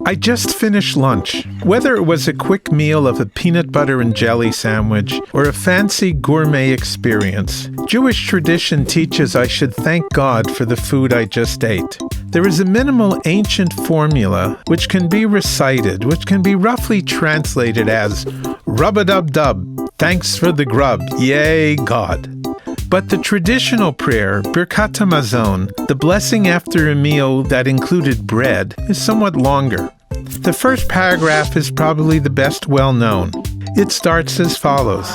I just finished lunch. Whether it was a quick meal of a peanut butter and jelly sandwich or a fancy gourmet experience, Jewish tradition teaches I should thank God for the food I just ate. There is a minimal ancient formula which can be recited, which can be roughly translated as rub-a-dub-dub, thanks for the grub, yay God. But the traditional prayer, Birkat Hamazon, the blessing after a meal that included bread, is somewhat longer. The first paragraph is probably the best well known. It starts as follows.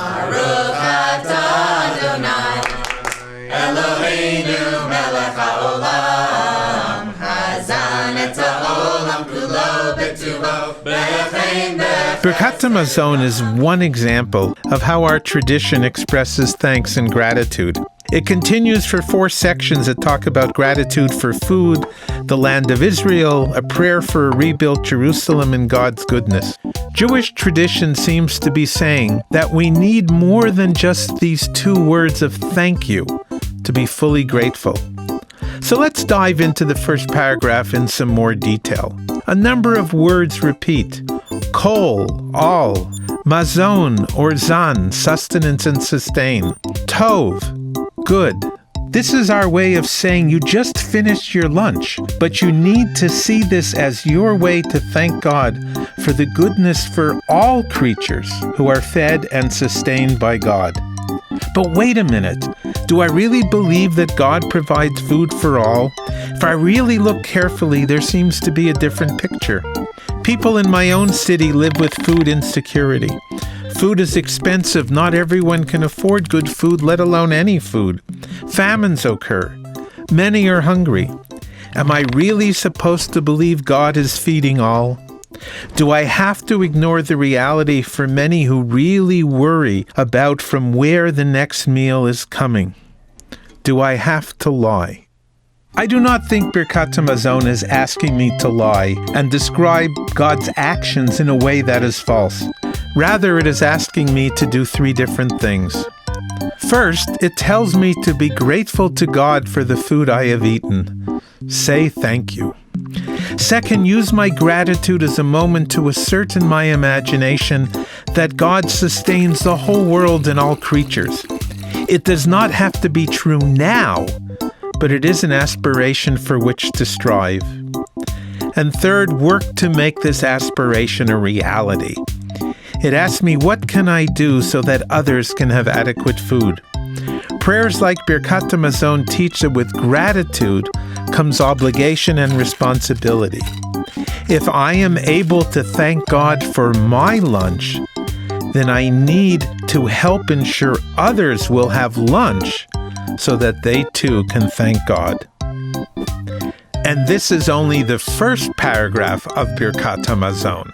Birkat Hamazon is one example of how our tradition expresses thanks and gratitude. It continues for 4 sections that talk about gratitude for food, the land of Israel, a prayer for a rebuilt Jerusalem, and God's goodness. Jewish tradition seems to be saying that we need more than just these 2 words of thank you to be fully grateful. So let's dive into the first paragraph in some more detail. A number of words repeat. Kol, all, mazon or zan, sustenance and sustain, tov, good. This is our way of saying you just finished your lunch, but you need to see this as your way to thank God for the goodness for all creatures who are fed and sustained by God. But wait a minute, do I really believe that God provides food for all? If I really look carefully, there seems to be a different picture. People in my own city live with food insecurity. Food is expensive. Not everyone can afford good food, let alone any food. Famines occur. Many are hungry. Am I really supposed to believe God is feeding all? Do I have to ignore the reality for many who really worry about from where the next meal is coming? Do I have to lie? I do not think Birkat Hamazon is asking me to lie and describe God's actions in a way that is false. Rather, it is asking me to do 3 different things. First, it tells me to be grateful to God for the food I have eaten. Say thank you. Second, use my gratitude as a moment to assert in my imagination that God sustains the whole world and all creatures. It does not have to be true now, but it is an aspiration for which to strive. And third, work to make this aspiration a reality. It asks me, what can I do so that others can have adequate food? Prayers like Birkat Hamazon teach that with gratitude comes obligation and responsibility. If I am able to thank God for my lunch, then I need to help ensure others will have lunch so that they too can thank God. And this is only the first paragraph of Birkat Hamazon.